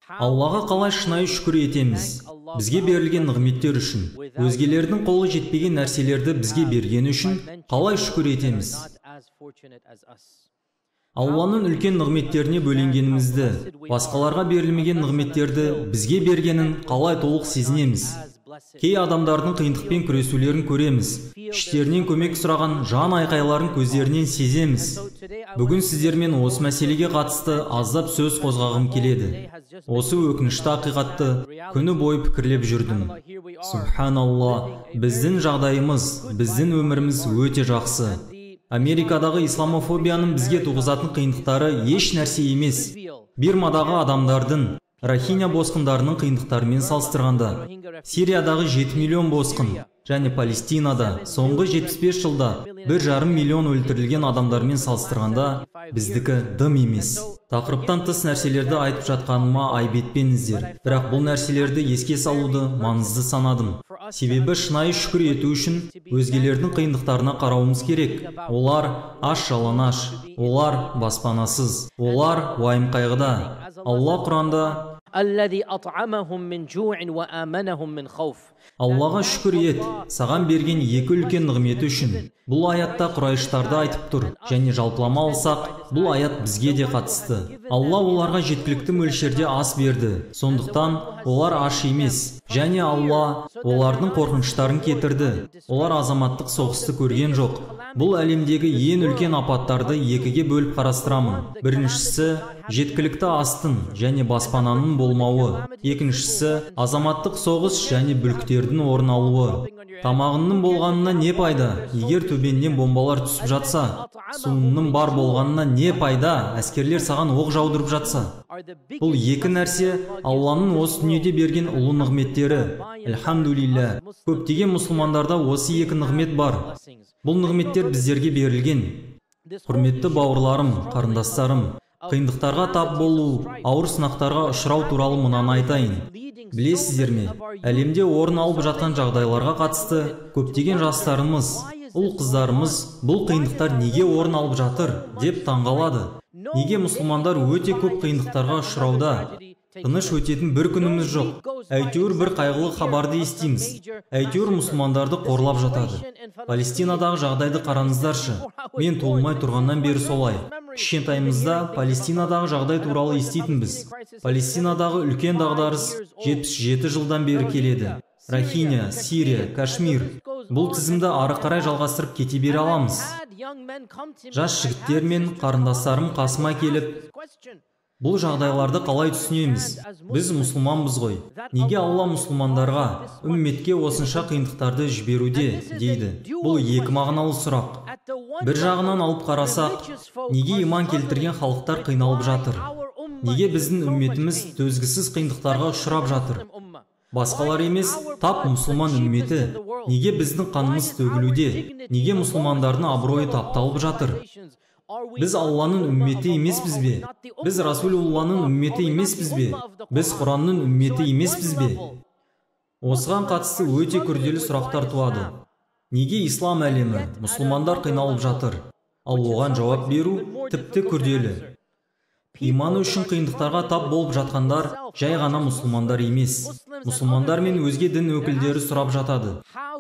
Аллаға қалай шынайы шүкір етеміз? Бізге берілген нығметтер үшін, өзгелердің қолы жетпеген нәрселерді бізге бергені үшін қалай шүкір етеміз? Алланың үлкен нығметтеріне бөленгенімізді, басқаларға берілмеген нығметтерді бізге бергенін қалай толық сезінеміз? Кей адамдардың қиындықпен күресулерін көреміз, іштерінен көмек сұраған жан айқайларын көздерінен сеземіз. Бүгін сіздермен осы мәселеге қатысты аздап сөз қозғағым келеді. Осы өкінішті ақиқатты күні бойы пікірлеп жүрдім. Субханалла, біздің жағдайымыз, біздің өміріміз өте жақсы. Америкадағы исламофобияның бізге туғызатын қиындықтары еш нәрсе емес. Бирмадағы адамдардың, Рохиня босқындарының қиындықтарымен салыстырғанда, Сириядағы 7 миллион босқын және Палестинада соңғы 75 жылда 1,5 миллион өлтірілген адамдармен салыстырғанда, біздікі дым емес. Тақырыптан тыс нәрселерді айтып жатқаныма айып етпеңіздер, бірақ бұл нәрселерді еске салуды маңызды санадым. Себебі шынайы шүкір ету үшін өзгелердің қиындықтарына қарауымыз керек. Олар аш-жалаңаш, олар баспанасыз, олар уайым қайғыда. Алла Құранда Аллаға шүкір ет, саған берген екі үлкен нығметі үшін. Бұл аятта Құрайыштарды айтып тұр, және жалпылама алсақ, бұл аят бізге де қатысты. Алла оларға жеткілікті мөлшерде ас берді, сондықтан олар аш емес. Және Алла олардың қорқыныштарын кетірді. Олар азаматтық соғысты көрген жоқ. Бұл әлемдегі ең үлкен апаттарды екіге бөліп қарастырамын. Біріншісі, жеткілікті астың және баспананың болмауы. Екіншісі, азаматтық соғыс және бүліктердің орын алуы. Тамағының болғанына не пайда, егер төбеннен бомбалар түсіп жатса? Суының бар болғанына не пайда, әскерлер саған оқ жаудырып жатса? Бұл екі нәрсе Алланың осы дүниеде берген ұлы нығметтері. Әлхамдулилля, көптеген мұсылмандарда осы екі нығмет бар. Бұл нығметтер біздерге берілген. Құрметті бауырларым, қарындастарым, қиындықтарға тап болу, ауыр сынақтарға ұшырау туралы мынаны айтайын. Білесіздер ме, әлемде орын алып жатқан жағдайларға қатысты көптеген жастарымыз, ұл-қыздарымыз бұл қиындықтар неге орын алып жатыр деп таңғалады. Неге мұсылмандар өте көп қиындықтарға ұшырауда? Тыныш өтетін бір күніміз жоқ. Әйтеуір бір қайғылы хабарды естиміз. Әйтеуір мұсылмандарды қорлап жатады. Палестинадағы жағдайды қараңыздаршы. Мен туылмай тұрғаннан бері солай. Кішкентайымызда Палестинадағы жағдай туралы еститінбіз. Палестинадағы үлкен дағдарыс 77 жылдан бері келеді. Рохиня, Сирия, Кашмир. Бұл тізімді ары қарай жалғастырып кете бере аламыз. Жас жігіттер мен қарындастарым қасыма келіп, бұл жағдайларды қалай түсінеміз? Біз мұсылманбыз ғой. Неге Алла мұсылмандарға, үмметке осынша қиындықтарды жіберуде, дейді. Бұл екі мағыналы сұрақ. Бір жағынан алып қарасақ, неге иман келтірген халықтар қиналып жатыр? Неге біздің үмметіміз төзгісіз қиындықтарға ұшырап жатыр? Басқалар емес, тап мұсылман үмметі. Неге біздің қанымыз төгілуде? Неге мұсылмандардың абыройы тапталып жатыр? Біз Алланың үмметі емеспіз бе? Біз Расулулланың үмметі емеспіз бе? Біз Құранның үмметі емеспіз бе? Осыған қатысты өте күрделі сұрақтар туады. Неге ислам әлемі, мұсылмандар қиналып жатыр? Ал оған жауап беру тіпті күрделі. Иманы үшін қиындықтарға тап болып жатқандар жай ғана мұсылмандар емес. Мұсылмандар мен өзге дін өкілдері сұрап жатады.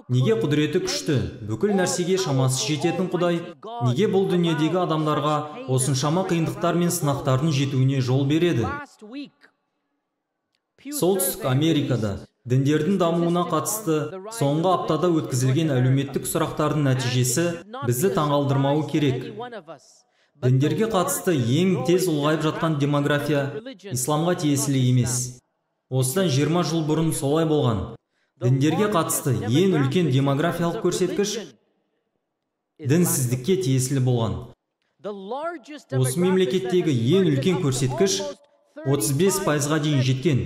Неге құдіреті күшті, бүкіл нәрсеге шамасы жететін Құдай, неге бұл дүниедегі адамдарға осыншама қиындықтар мен сынақтардың жетуіне жол береді? Солтүстік Америкада діндердің дамуына қатысты соңғы аптада өткізілген әлеуметтік сұрақтардың нәтижесі бізді таңғалдырмауы керек. Діндерге қатысты ең тез ұлғайып жатқан демография исламға тиесілі емес. Осыдан 20 жыл бұрын солай болған. Діндерге қатысты ең үлкен демографиялық көрсеткіш дінсіздікке тиесілі болған. Осы мемлекеттегі ең үлкен көрсеткіш 35%-ға дейін жеткен.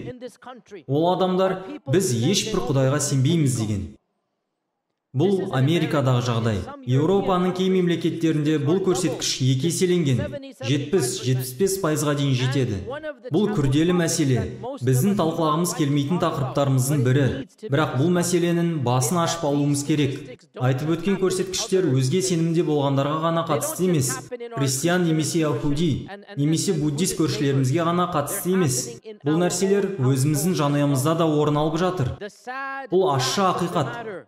Ол адамдар біз ешбір Құдайға сенбейміз деген. Бұл Америкадағы жағдай. Еуропаның кей мемлекеттерінде бұл көрсеткіш 2 еселенген, 70-75%-ға дейін жетеді. Бұл күрделі мәселе. Біздің талқылағымыз келмейтін тақырыптарымыздың бірі. Бірақ бұл мәселенің басын ашып алуымыз керек. Айтып өткен көрсеткіштер өзге сенімде болғандарға ғана қатысты емес. Христиан немесе яһуди, немесе буддист көршілерімізге ғана қатысты емес. Бұл нәрселер өзіміздің жанұямызда да орын алып жатыр. Бұл ащы ақиқат.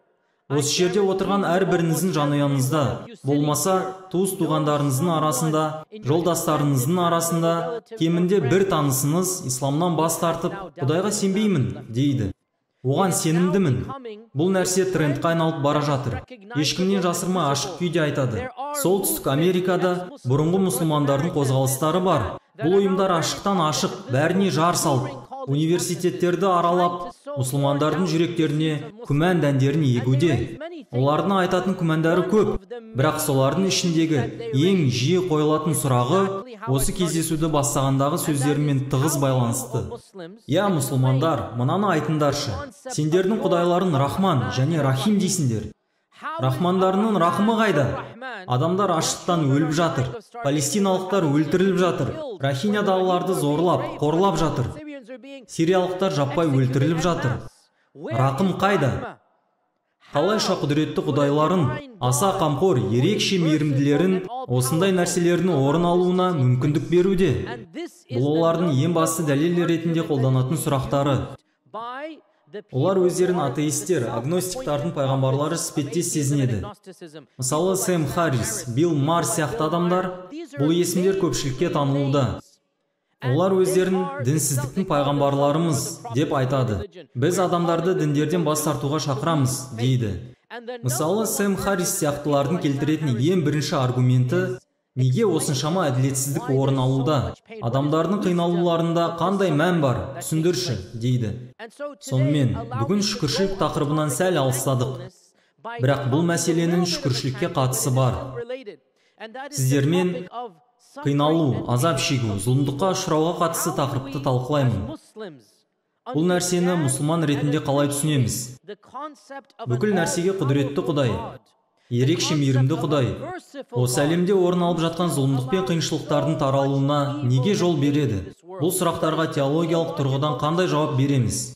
Осы жерде отырған әрбіріңіздің жанұянызда, болмаса туыс-туғандарыңыздың арасында, жолдастарыңыздың арасында кемінде бір танысыңыз исламнан бас тартып, Құдайға сенбеймін дейді. Оған сенімдімін. Бұл нәрсе трендқа айналып бара жатыр. Ешкімнен жасырмай ашық күйде айтады. Солтүстік Америкада бұрынғы мұсылмандардың қозғалыстары бар. Бұл ұйымдар ашықтан ашық, бәріне жар салып, университеттерді аралап, мұсылмандардың жүректеріне күмән дәндерін егуде. Олардың айтатын күмәндары көп, бірақ солардың ішіндегі ең жиі қойылатын сұрағы осы кездесуді бастағандағы сөздерімен тығыз байланысты. Я, мұсылмандар, мынаны айтыңдаршы. Сендердің құдайларын Рахман және Рахим дейсіңдер. Рахмандарының рахымы қайда? Адамдар аштықтан өліп жатыр. Палестиналықтар өлтіріліп жатыр. Рахинядағыларды зорлап, қорлап жатыр. Сириялықтар жаппай өлтіріліп жатыр. Рақым қайда? Қалайша құдіретті құдайларын, аса қамқор, ерекше мейірімділерін осындай нәрселердің орын алуына мүмкіндік беруде. Бұл олардың ең басты дәлел ретінде қолданатын сұрақтары. Олар өздерін атеисттер, агностиктардың пайғамбарлары іспеттес сезінеді. Мысалы, Сэм Харрис, Билл Марр сияқты адамдар, бұл есімдер көпшілікке танылуда. Олар өздерін дінсіздіктің пайғамбарларымыз деп айтады. Біз адамдарды діндерден бас тартуға шақырамыз, дейді. Мысалы, Сэм Харрис сияқтылардың келтіретін ең бірінші аргументі, неге осыншама әділетсіздік орын алуда? Адамдардың қиналуларында қандай мән бар? Түсіндірші, дейді. Сонымен, бүгін шүкіршілік тақырыбынан сәл алыстадық. Бірақ бұл мәселенің шүкіршілікке қатысы бар. Сіздермен қиналу, азап шегу, зұлымдыққа ұшырауға қатысты тақырыпты талқылаймын. Бұл нәрсені мұсылман ретінде қалай түсінеміз? Бүкіл нәрсеге құдіретті Құдай, ерекше мейірімді Құдай, осы әлемде орын алып жатқан зұлымдық пен қиыншылықтардың таралуына неге жол береді? Бұл сұрақтарға теологиялық тұрғыдан қандай жауап береміз?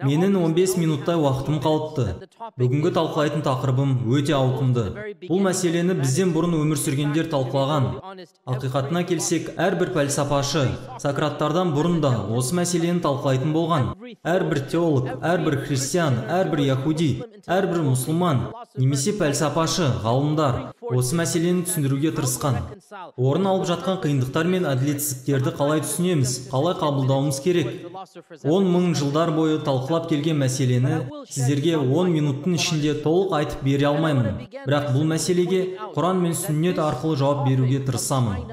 Менің 15 минуттай уақытым қалыпты. Бүгінгі талқылайтын тақырыбым өте ауқымды. Бұл мәселені бізден бұрын өмір сүргендер талқылаған. Ақиқатына келсек, әрбір пәлсапашы Сократтардан бұрын да осы мәселені талқылайтын болған. Әрбір теолог, әрбір христиан, әрбір яһуди, әрбір мұсылман, немесе пәлсапашы, ғалымдар осы мәселені түсіндіруге тырысқан. Орын алып жатқан қиындықтар мен әділетсіздіктерді қалай түсінеміз, қалай қабылдауымыз керек? 10 000 жылдар бойы талқылап келген мәселені сіздерге 10 минуттың ішінде толық айтып бере алмаймын. Бірақ бұл мәселеге Құран мен сүннет арқылы жауап беруге тырысамын.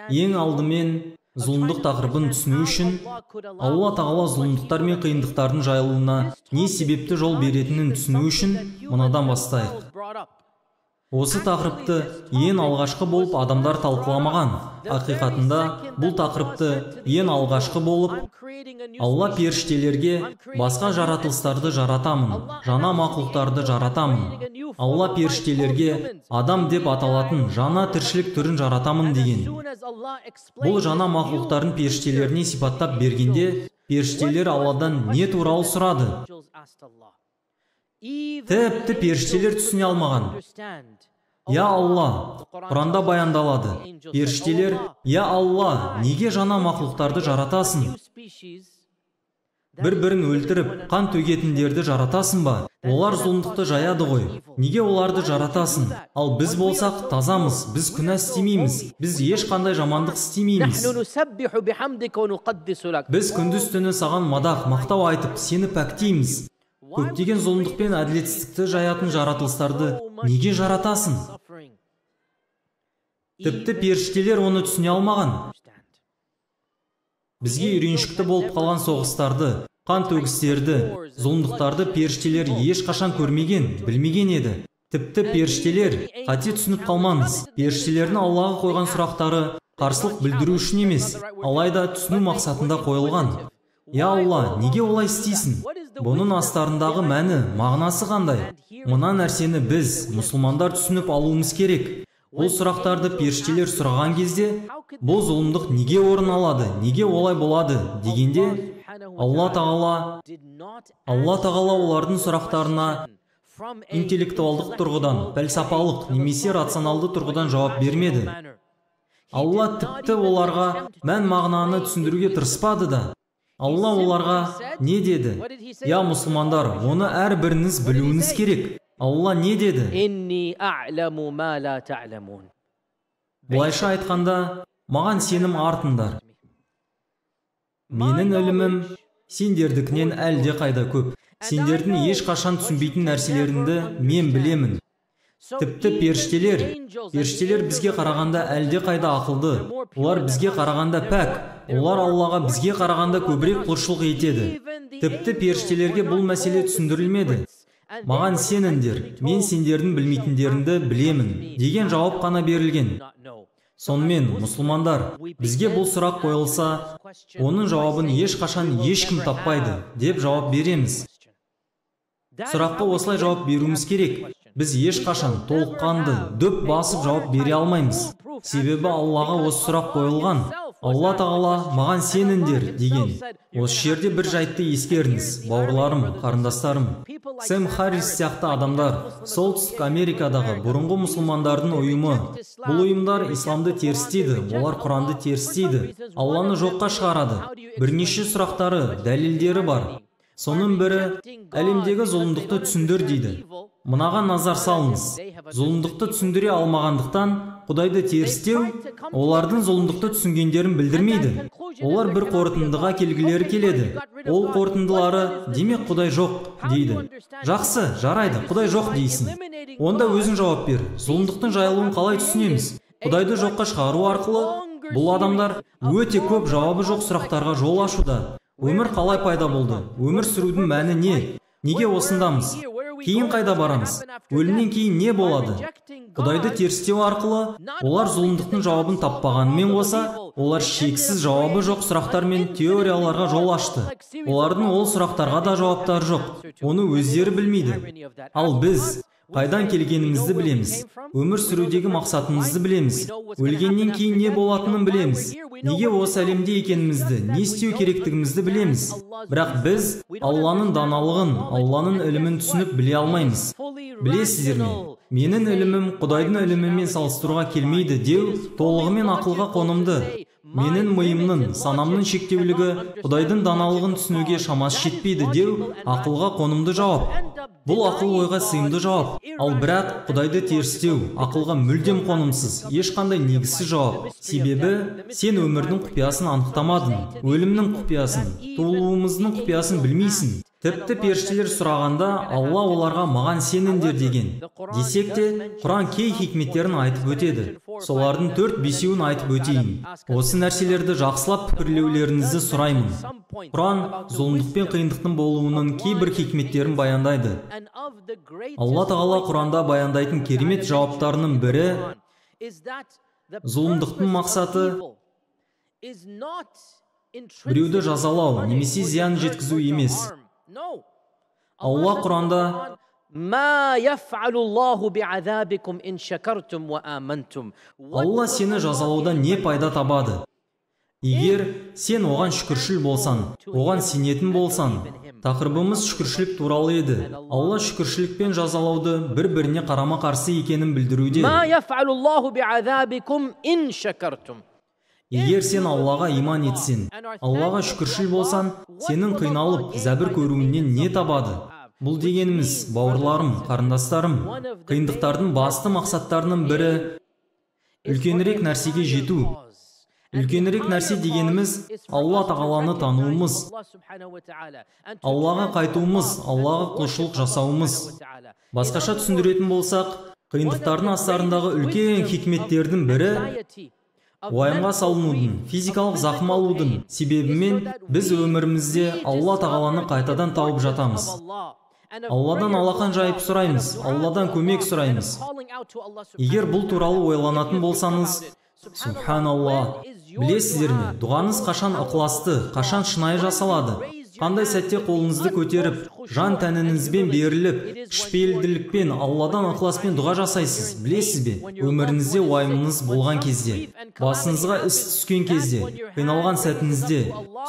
Ең алдымен зұлымдық тақырыбын түсіну үшін Алла Тағала зұлымдықтар мен қиындықтардың жайылуына не себепті жол беретінін түсіну үшін мынадан бастайық. Осы тақырыпты ең алғашқы болып адамдар талқыламаған. Ақиқатында бұл тақырыпты ең алғашқы болып Алла періштелерге басқа жаратылыстарды жаратамын, жаңа мақұлықтарды жаратамын. Алла періштелерге адам деп аталатын жаңа тіршілік түрін жаратамын деген. Бұл жаңа мақұлықтардың періштелеріне сипаттап бергенде, періштелер Алладан не туралы сұрады? Тіпті періштелер түсіне алмаған. Я Алла, Құранда баяндалады. Періштелер, я Алла, неге жаңа мақұлықтарды жаратасың? Бір-бірін өлтіріп, қан төгетіндерді жаратасың ба? Олар зұлымдықты жаяды ғой. Неге оларды жаратасың? Ал біз болсақ тазамыз, біз күнә істемейміз, біз ешқандай жамандық істемейміз. Біз күндіз түні саған мадақ, мақтау айтып, сені пәктейміз. Көптеген зұлымдық пен әділетсіздікті жаятын жаратылыстарды неге жаратасың? Тіпті періштелер оны түсіне алмаған. Бізге үйреншікті болып қалған соғыстарды, қан төгістерді, зұлымдықтарды періштелер ешқашан көрмеген, білмеген еді. Тіпті періштелер, қате түсініп қалмаңыз, періштелердің Аллаға қойған сұрақтары қарсылық білдіру үшін емес, алайда түсіну мақсатында қойылған. Я Алла, неге олай істейсің? Бұның астарындағы мәні, мағынасы қандай? Мына нәрсені біз, мұсылмандар түсініп алуымыз керек. Бұл сұрақтарды періштелер сұраған кезде, бұл зұлымдық неге орын алады, неге олай болады дегенде, Алла Тағала олардың сұрақтарына интеллектуалдық тұрғыдан, пәлсапалық немесе рационалды тұрғыдан жауап бермеді. Алла тіпті оларға мән-мағынаны түсіндіруге тырыспады да. Алла оларға не деді? Я мұсылмандар, оны әрбіріңіз білуіңіз керек. Алла не деді? Бұлайша айтқанда, маған сенім артыңдар. Менің ілімім сендердікінен әлде қайда көп. Сендердің ешқашан түсінбейтін нәрселеріңді мен білемін. Тіпті періштелер бізге қарағанда әлде қайда ақылды. Олар бізге қарағанда пәк. Олар Аллаға бізге қарағанда көбірек құлшылық етеді. Тіпті періштелерге бұл мәселе түсіндірілмеді. Маған сеніңдер, мен сендердің білмейтіндеріңді білемін деген жауап қана берілген. Сонымен, мұсылмандар, бізге бұл сұрақ қойылса, оның жауабын ешқашан ешкім таппайды деп жауап береміз. Сұраққа осылай жауап беруіміз керек. Біз ешқашан толыққанды дөп басып жауап бере алмаймыз. Себебі Аллаға осы сұрақ қойылған. Алла Тағала маған сеніңдер деген. Осы жерде бір жайтты ескеріңіз, бауырларым, қарындастарым. Сэм Харрис сияқты адамдар, Солтүстік Америкадағы бұрынғы мұсылмандардың ұйымы. Бұл ұйымдар исламды терістейді, олар Құранды терістейді, Алланы жоққа шығарады. Бірнеше сұрақтары, дәлелдері бар. Соның бірі, әлемдегі зұлымдықты түсіндір дейді. Мынаған назар салыңыз. Зұлымдықты түсіндіре алмағандықтан, Құдайды терістеу, олардың зұлымдықты түсінгендерін білдірмейді. Олар бір қорытындыға келгілері келеді. Ол қорытындылары, демек Құдай жоқ, дейді. Жақсы, жарайды, Құдай жоқ дейсің. Онда өзің жауап бер. Зұлымдықтың жайылуын қалай түсінеміз? Құдайды жоққа шығару арқылы, бұл адамдар өте көп жауабы жоқ сұрақтарға жол ашуда. Өмір қалай пайда болды? Өмір сүрудің мәні не? Неге осындамыз? Кейін қайда барамыз? Өлімнен кейін не болады? Құдайды терістеу арқылы, олар зұлымдықтың жауабын таппағанымен қоса, олар шексіз жауабы жоқ сұрақтар мен теорияларға жол ашты. Олардың ол сұрақтарға да жауаптар жоқ. Оны өздері білмейді. Ал біз қайдан келгенімізді білеміз. Өмір сүрудегі мақсатымызды білеміз. Өлгеннен кейін не болатынын білеміз. Неге осы әлемде екенімізді, не істеу керектігімізді білеміз. Бірақ біз Алланың даналығын, Алланың ілімін түсініп біле алмаймыз. Білесіздер ме? Менің ілімім Құдайдың ілімімен салыстыруға келмейді деу толығымен ақылға қонымды. Менің миымның, санамның шектеулігі Құдайдың даналығын түсінуге шамасы жетпейді деу ақылға қонымды жауап. Бұл ақыл ойға сыйымды жауап. Ал бірақ Құдайды терістеу ақылға мүлдем қонымсыз, ешқандай негізсіз жауап. Себебі сен өмірдің құпиясын анықтамадың, өлімнің құпиясын, туылуымыздың құпиясын білмейсің. Тіпті періштелер сұрағанда Алла оларға маған сеніңдер деген. Десек те, Құран кей хикметтерін айтып өтеді. Солардың 4-5-еуін айтып өтейін. Осы нәрселерді жақсылап пікірлеулеріңізді сұраймын. Құран зұлымдық пен қиындықтың болуының кейбір хикметтерін баяндайды. Алла Тағала Құранда баяндайтын керемет жауаптарының бірі, зұлымдықтың мақсаты біреуді жазалау немесе зиян жеткізу емес. Алла Құранда Алла сені жазалаудан не пайда табады? Егер сен оған шүкіршіл болсан, оған сенетін болсан, тақырыбымыз шүкіршілік туралы еді. Алла шүкіршілік пен жазалауды бір-біріне қарама-қарсы екенін білдіруде. Егер сен Аллаға иман етсен, Аллаға шүкіршіл болсан, сенің қиналып, зәбір көруінен не табады? Бұл дегеніміз, бауырларым, қарындастарым, қиындықтардың басты мақсаттарының бірі үлкенірек нәрсеге жету. Үлкенірек нәрсе дегеніміз Алла Тағаланы тануымыз, Аллаға қайтуымыз, Аллаға құлшылық жасауымыз. Басқаша түсіндіретін болсақ, қиындықтардың астарындағы үлкен хикметтердің бірі уайымға салынудың, физикалық зақым алудың себебімен біз өмірімізде Алла Тағаланы қайтадан тауып жатамыз. Алладан алақан жайып сұраймыз, Алладан көмек сұраймыз. Егер бұл туралы ойланатын болсаңыз, Субханалла. Білесіздер ме, дұғаңыз қашан ықыласты, қашан шынайы жасалады? Қандай сәтте қолыңызды көтеріп, жан тәніңізбен беріліп, ішпейілділікпен, Алладан ықыласпен дұға жасайсыз, білесіз бе? Өміріңізде уайымыңыз болған кезде, басыңызға іс түскен кезде, қиналған сәтіңізде,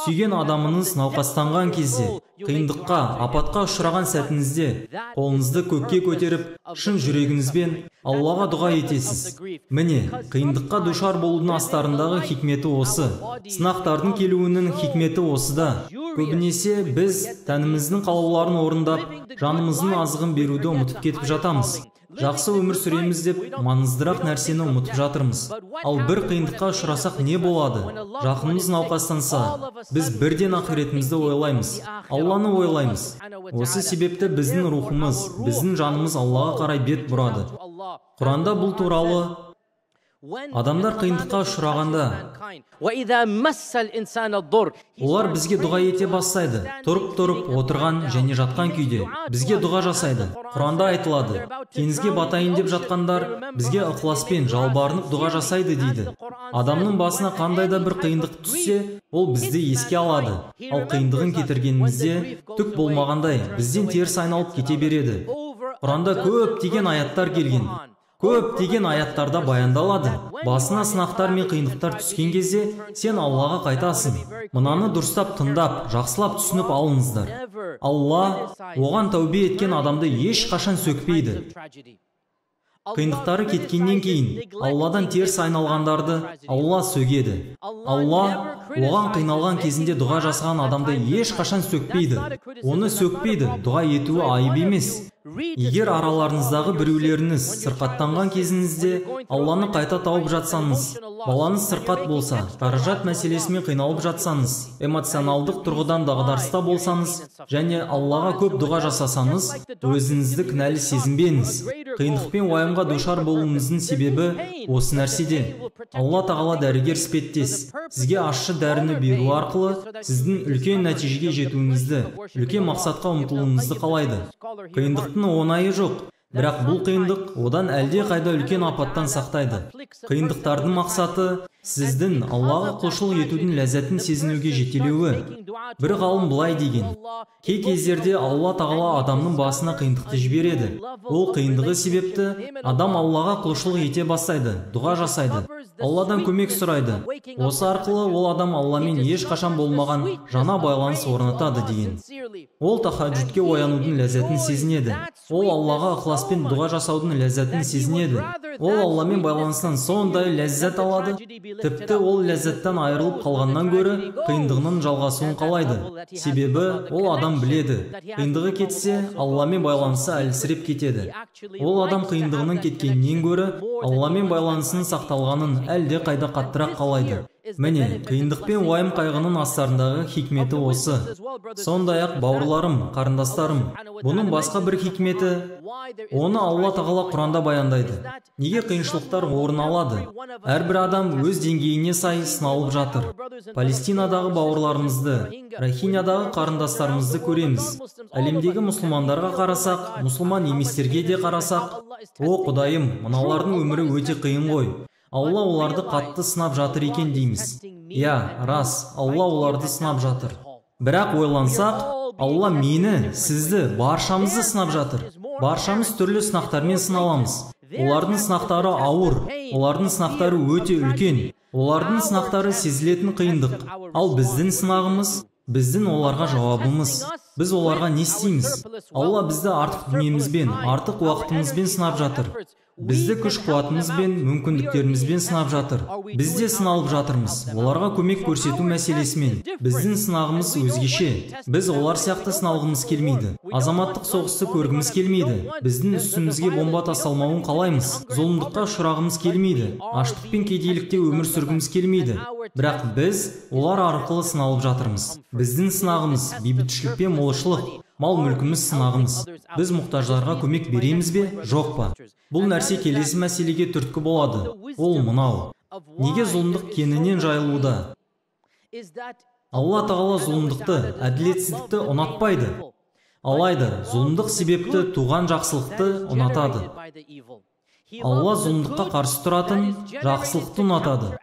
сүйген адамыңыз науқастанған кезде, қиындыққа, апатқа ұшыраған сәтіңізде, қолыңызды көкке көтеріп, шын жүрегіңізбен Аллаға дұға етесіз. Міне, қиындыққа душар болудың астарындағы хикметі осы. Сынақтардың келуінің хикметі осыда. Көбінесе біз тәніміздің қалауларын орындап, жанымыздың азығын беруді ұмытып кетіп жатамыз. Жақсы өмір сүреміз деп, маңыздырақ нәрсені ұмытып жатырмыз. Ал бір қиындыққа ұшырасақ не болады? Жақынымыз науқастанса, біз бірден ақиретімізді ойлаймыз, Алланы ойлаймыз. Осы себепті біздің рухымыз, біздің жанымыз Аллаға қарай бет бұрады. Құранда бұл туралы адамдар қиындыққа ұшырағанда олар бізге дұға ете бастайды. Тұрып, отырған және жатқан күйде бізге дұға жасайды. Құранда айтылады, теңізге батайын деп жатқандар бізге ықыласпен жалбарынып дұға жасайды дейді. Адамның басына қандай да бір қиындық түссе, ол бізді еске алады. Ал қиындығын кетіргенімізде түк болмағандай бізден теріс айналып кете береді. Құранда көптеген аяттар келген. Көптеген аяттарда баяндалады. Басына сынақтар мен қиындықтар түскен кезде сен Аллаға қайтасың. Мынаны дұрыстап тыңдап, жақсылап түсініп алыңыздар. Алла оған тәубе еткен адамды ешқашан сөкпейді. Қиындықтары кеткеннен кейін Алладан теріс айналғандарды Алла сөгеді. Алла оған қиналған кезінде дұға жасаған адамды ешқашан сөкпейді. Оны сөкпейді, дұға етуі айып емес. Егер араларыңыздағы біреулеріңіз сырқаттанған кезіңізде Алланы қайта тауып жатсаңыз, балаңыз сырқат болса, қаражат мәселесімен қиналып жатсаңыз, эмоционалдық тұрғыдан дағдарыста болсаңыз және Аллаға көп дұға жасасаңыз, өзіңізді кінәлі сезінбеңіз. Қиындықпен уайымға душар болуыңыздың себебі осы нәрседен. Алла тағала дәрігер іспеттес. Сізге ащы дәріні беру арқылы сіздің үлкен нәтижеге жетуіңізді, үлкен мақсатқа ұмтылуыңызды қалайды. Қиындықтың оңайы жоқ, бірақ бұл қиындық одан әлде қайда үлкен апаттан сақтайды. Қиындықтардың мақсаты сіздің Аллаға құлшылық етудің ләззатын сезінуге жетелеуі. Бір ғалым былай деген: кей кездерде Алла тағала адамның басына қиындықты жібереді. Ол қиындығы себепті адам Аллаға құлшылық ете бастайды, дұға жасайды, Алладан көмек сұрайды. Осы арқылы ол адам Алламен ешқашан болмаған жаңа байланыс орнатады деген. Ол тахаджудке оянудың ләззатын сезінеді. Ол Аллаға ықыласпен дұға жасаудың ләззатын сезінеді. Ол Алламен байланыстан сондай ләззат алады. Тіпті ол ләззаттан айырылып қалғаннан гөрі қиындығының жалғасуын қалайды. Себебі ол адам біледі, қиындығы кетсе, Алламен байланысы әлсіреп кетеді. Ол адам қиындығының кеткеннен гөрі Алламен байланысының сақталғанын әлде қайда қаттырақ қалайды. Міне, қиындық пен уайым қайғының астарындағы хикметі осы. Сондай-ақ бауырларым, қарындастарым, бұның басқа бір хикметі, оны Алла тағала Құранда баяндайды. Неге қиыншылықтар орын алады? Әрбір адам өз деңгейіне сай сыналып жатыр. Палестинадағы бауырларымызды, Рахинядағы қарындастарымызды көреміз. Әлемдегі мұсылмандарға қарасақ, мұсылман еместерге де қарасақ, о Құдайым, мыналардың өмірі өте қиын ғой. Алла оларды қатты сынап жатыр екен дейміз. Я, рас, Алла оларды сынап жатыр. Бірақ ойлансақ, Алла мені, сізді, баршамызды сынап жатыр. Баршамыз түрлі сынақтармен сыналамыз. Олардың сынақтары ауыр, олардың сынақтары өте үлкен, олардың сынақтары сезілетін қиындық. Ал біздің сынағымыз, біздің оларға жауабымыз. Біз оларға не істейміз? Алла бізді артық дүниемізбен, артық уақытымызбен сынап жатыр. Бізді күш қуатымызбен, мүмкіндіктерімізбен сынап жатыр. Біз де сыналып жатырмыз. Оларға көмек көрсету мәселесімен. Біздің сынағымыз өзгеше. Біз олар сияқты сыналғымыз келмейді. Азаматтық соғысты көргіміз келмейді. Біздің үстімізге бомба тасталмауын қалаймыз. Зұлымдыққа ұшырағымыз келмейді. Аштық пен кедейлікте өмір сүргіміз келмейді. Бірақ біз олар арқылы сыналып жатырмыз. Біздің сынағымыз бейбітшілік пен молшылық. Мал мүлкіміз сынағымыз. Біз мұқтаждарға көмек береміз бе, жоқ па? Бұл нәрсе келесі мәселеге түрткі болады. Ол мынау: неге зұлымдық кеңінен жайылуда? Алла тағала зұлымдықты, әділетсіздікті ұнатпайды. Алайда зұлымдық себепті туған жақсылықты ұнатады. Алла зұлымдыққа қарсы тұратын жақсылықты ұнатады.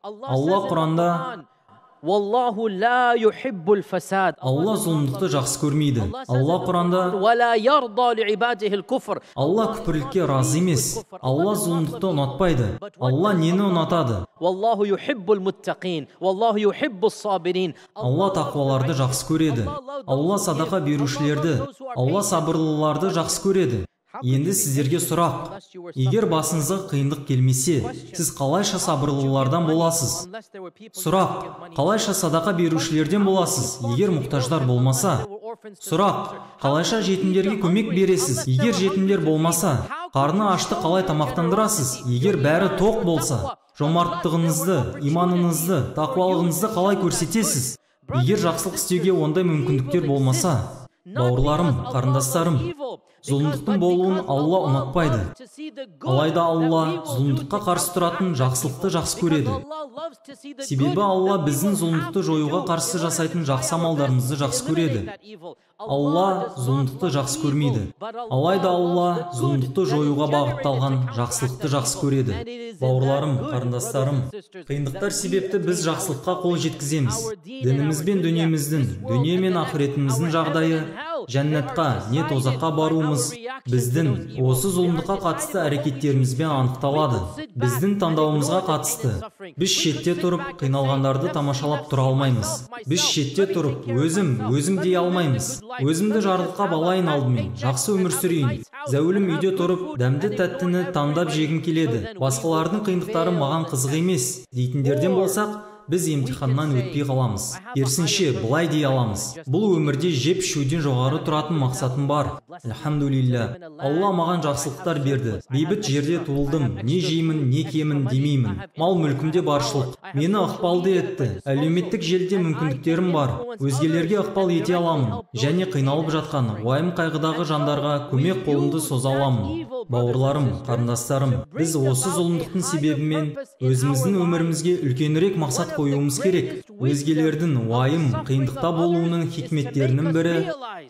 Алла Құранда Wallahu la yuhibbul fasad. Алла зұлымдықты жақсы көрмейді. Алла Құранда Wala yarda li ibadihi al-kufr. Алла күпірлікке разы емес. Алла зұлымдықты ұнатпайды. Алла нені ұнатады? Wallahu yuhibbul muttaqin. Wallahu yuhibbus sabirin. Алла тақуаларды жақсы көреді. Алла садақа берушілерді, Алла сабырлыларды жақсы көреді. Енді сіздерге сұрақ. Егер басыңызға қиындық келмесе, сіз қалайша сабырлылардан боласыз? Сұрақ. Қалайша садақа берушілерден боласыз, егер мұқтаждар болмаса? Сұрақ. Қалайша жетімдерге көмек бересіз, егер жетімдер болмаса? Қарны ашты қалай тамақтандырасыз, егер бәрі тоқ болса? Жомарттығыңызды, иманыңызды, тақуалығыңызды қалай көрсетесіз, егер жақсылық істеуге ондай мүмкіндіктер болмаса? Бауырларым, қарындастарым, зұлымдықтың болуын Алла ұнатпайды. Алайда Алла зұлымдыққа қарсы тұратын жақсылықты жақсы көреді. Себебі Алла біздің зұлымдықты жоюға қарсы жасайтын жақсы амалдарымызды жақсы көреді. Алла зұлымдықты жақсы көрмейді. Алайда Алла зұлымдықты жоюға бағытталған жақсылықты жақсы көреді. Бауырларым, қарындастарым, қиындықтар себепті біз жақсылыққа қол жеткіземіз. Дініміз бен дүниеміздің, дүние мен ақыретіміздің жағдайы, жәннатқа не тозаққа баруымыз біздің осы зұлымдыққа қатысты әрекеттерімізбен анықталады. Біздің таңдауымызға қатысты. Біз шетте тұрып қиналғандарды тамашалап тұра алмаймыз. Біз шетте тұрып өзім дей алмаймыз. Өзімді жарылыққа балайын алдымен, жақсы өмір сүрейін. Зәулім үйде тұрып дәмді тәттіні таңдап жегім келеді. Басқалардың қиындықтары маған қызық емес дейтіндерден болсақ, біз емтиханнан өтпей қаламыз. Керісінше, былай дей аламыз. Бұл өмірде жеп ішуден жоғары тұратын мақсатым бар. Альхамдулилля. Алла маған жақсылықтар берді. Бейбіт жерде туылдым. Не жеймін, не кемін демеймін. Мал мүлкімде баршылық. Мені ықпалды етті. Әлеуметтік желіде мүмкіндіктерім бар. Өзгелерге ықпал ете аламын. Және қиналып жатқан уайым қайғыдағы жандарға көмек қолымды соза аламын. Бауырларым, қарындастарым, біз осы зұлымдықтың себебімен өзіміздің өмірімізге үлкенірек мақсат қоюымыз керек. Өзгелердің уайым, қиындықта болуының хикметтерінің бірі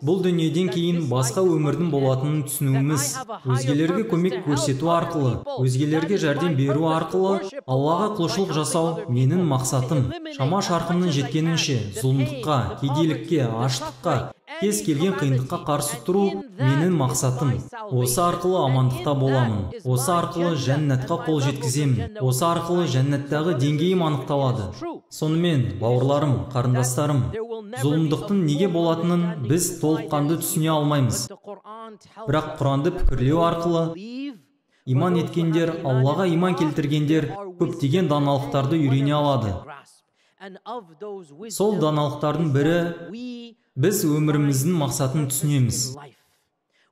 бұл дүниеден кейін басқа өмірдің болатынын түсінуіміз. Өзгелерге көмек көрсету арқылы, өзгелерге жәрдем беру арқылы Аллаға құлшылық жасау менің мақсатым. Шама шарқымның жеткенінше зұлымдыққа, кедейлікке, аштыққа, кез келген қиындыққа қарсы тұру менің мақсатым. Осы арқылы амандықта боламын. Осы арқылы жәннатқа қол жеткіземін. Осы арқылы жәннаттағы деңгейім анықталады. Сонымен, бауырларым, қарындастарым, зұлымдықтың неге болатынын біз толыққанды түсіне алмаймыз. Бірақ Құранды пікірлеу арқылы иман еткендер, Аллаға иман келтіргендер көптеген даналықтарды үйрене алады. Сол даналықтардың бірі біз өміріміздің мақсатын түсінеміз.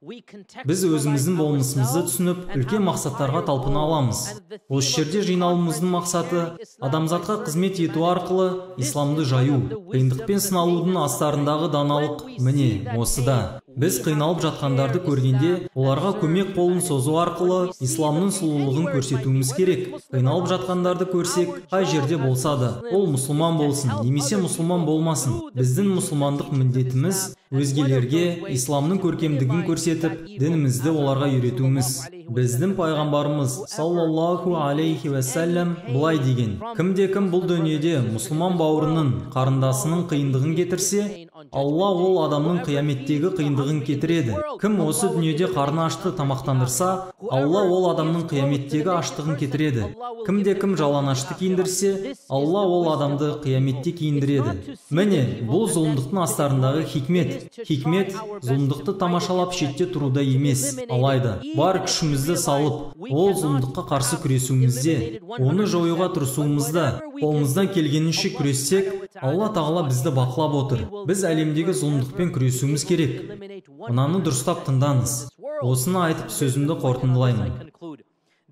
Біз өзіміздің болмысымызды түсініп, үлкен мақсаттарға талпына аламыз. Осы жерде жиналуымыздың мақсаты адамзатқа қызмет ету арқылы исламды жаю. Қиындықпен сыналудың астарындағы даналық міне осыда. Біз қиналып жатқандарды көргенде, оларға көмек қолын созу арқылы исламның сұлулығын көрсетуіміз керек. Қиналып жатқандарды көрсек, қай жерде болса да, ол мұсылман болсын, немесе мұсылман болмасын. Біздің мұсылмандық міндетіміз өзгелерге исламның көркемдігін көрсетіп, дінімізді оларға үйретуіміз. Біздің пайғамбарымыз саллаллаху алейхи вассалям былай деген: кімде-кім бұл дүниеде мұсылман бауырының, қарындасының қиындығын кетірсе, Алла ол адамның қияметтегі қиындығын кетіреді. Кім осы дүниеде қарны ашты тамақтандырса, Алла ол адамның қияметтегі аштығын кетіреді. Кімде-кім жалаңашты киіндірсе, Алла ол адамды қияметте киіндіреді. Міне, бұл зұлымдықтың астарындағы хикмет. Хикмет зұлымдықты тамашалап шетте тұруда емес, алайда бар күшімізді салып, ол зұлымдыққа қарсы күресуімізде, оны жоюға тырысуымызда, қолымыздан келгенінше күрессек, Алла тағала бізді бақылап отыр. Біз әлемдегі зұлымдықпен күресуіміз керек. Мынаны дұрыстап тыңдаңыз. Осыны айтып сөзімді қорытындылаймын.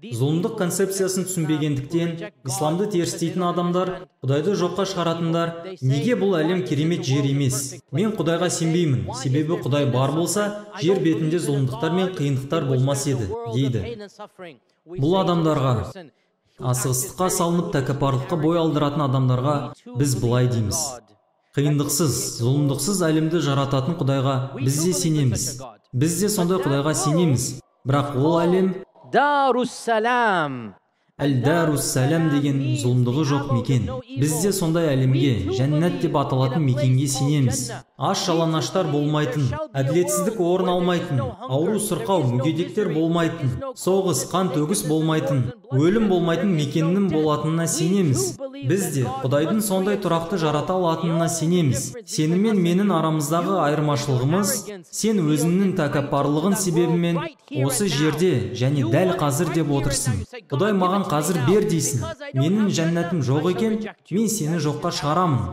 Зұлымдық концепциясын түсінбегендіктен, исламды терістейтін адамдар, Құдайды жоққа шығаратындар, неге бұл әлем керемет жер емес? Мен Құдайға сенбеймін, себебі Құдай бар болса, жер бетінде зұлымдықтар мен қиындықтар болмас еді, дейді. Бұл адамдарға, асығыстыққа салынып тәкаппарлыққа бой алдыратын адамдарға біз былай дейміз: қиындықсыз, зұлымдықсыз әлемді жарататын Құдайға біз де сенеміз. Біз де сондай Құдайға сенеміз. Бірақ ол әлем Даруссалам. Әл-Дарус-Салам деген зұлымдығы жоқ мекен. Біз де сондай әлемге, жәннат деп аталатын мекенге сенеміз. Аш-жалаңаштар болмайтын, әділетсіздік орын алмайтын, ауру сырқау, мүгедектер болмайтын, соғыс, қан төгіс болмайтын, өлім болмайтын мекеннің болатынына сенеміз. Біз де Құдайдың сондай тұрақты жарата алатынына сенеміз. Сені мен менің арамыздағы айырмашылығымыз, сен өзіңнің тәкаппарлығың себебімен осы жерде және дәл қазір деп отырсың. Құдай маған қазір бер дейсің. Менің жәннатым жоқ екен, мен сені жоққа шығарамын.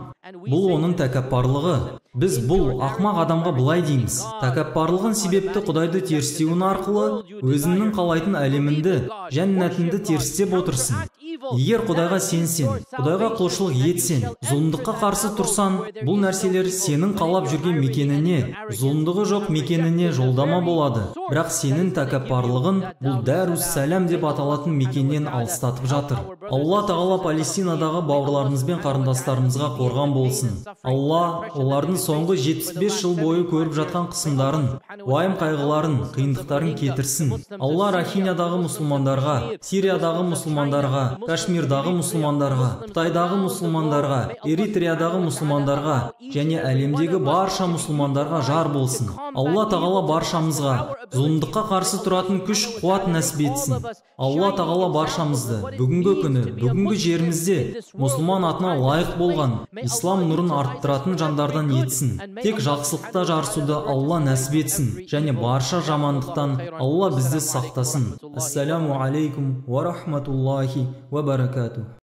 Бұл оның тәкаппарлығы. Біз бұл ақмақ адамға былай дейміз. Тәкаппарлығын себепті Құдайды терістеуін арқылы өзіңнің қалайтын әлеміңді, жәннатыңды терістеп отырсың. Егер Құдайға сенсен, Құдайға құлшылық етсен, зұлымдыққа қарсы тұрсан, бұл нәрселер сенің қалап жүрген мекеніне, зұлымдығы жоқ мекеніне жолдама болады. Бірақ сенің тәкаппарлығың бұл Дарус-Салам деп аталатын мекеннен алыстатып жатыр. Алла тағала Палестинадағы бауырларымыз бен қарындастарымызға қорған болсын. Алла олардың соңғы 75 жыл бойы көріп жатқан қысымдарын, уайым қайғыларын, қиындықтарын кетірсін. Алла Рахинядағы мұсылмандарға, Сириядағы мұсылмандарға, Кашмирдағы мұсылмандарға, Қытайдағы мұсылмандарға, Эритриядағы мұсылмандарға және әлемдегі барша мұсылмандарға жар болсын. Алла тағала баршамызға зұлымдыққа қарсы тұратын күш қуат нәсіп етсін. Алла тағала баршамызды бүгінгі күні, бүгінгі жерімізде мұсылман атына лайық болған, ислам нұрын арттыратын жандардан етсін. Тек жақсылықта жарысуды Алла нәсіп етсін және барша жамандықтан Алла бізді сақтасын. Ассаламу алейкум ва рахматуллахи ва баракатух.